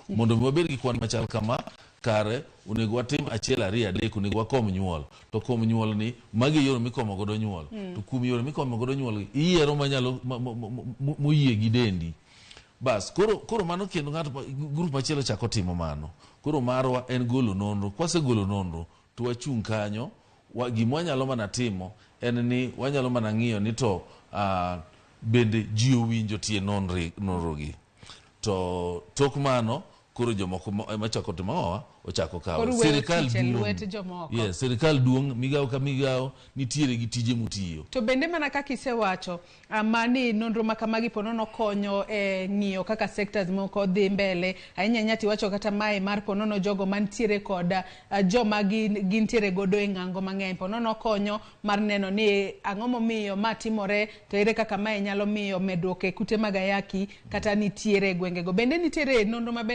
mondo wabed gi kwan machal kama kare onego watim achiel ariyo adek onego wakom nyuol to kom nyuol ni magi yore mikomo godo nyuol to kum yore mikomo godo nyuol iyiero manyalo moyie gi dendi bas koro mano kendo ng'ato grup machielo chako timo mano koro marwa en golo nonro kwase golo nonro to wachung kanyo gima wanyalo mana timo en ni wanyalo mana ng'iyo ni to bende ji owinjo tie nonro gi to tok mano koro jomoko machako timo ochako kawo sirikal duong migao ka migao nitiere gi tije mutiyo to bende mana kaka isewacho mani nonro makamagi ponono konyo ng'iyo kaka sectors moko dhi mbele ahinya nyati wacho kata mae mar ponono jogo mantiere kod joma gintiere godo e ng'ango mang'eny ponono konyo mar neno ni ang'o momiyo matimore to ere kaka mae nyalo miyo medruok e kute mag ayaki kata nitiere gwengego bende nitiere nonro mabende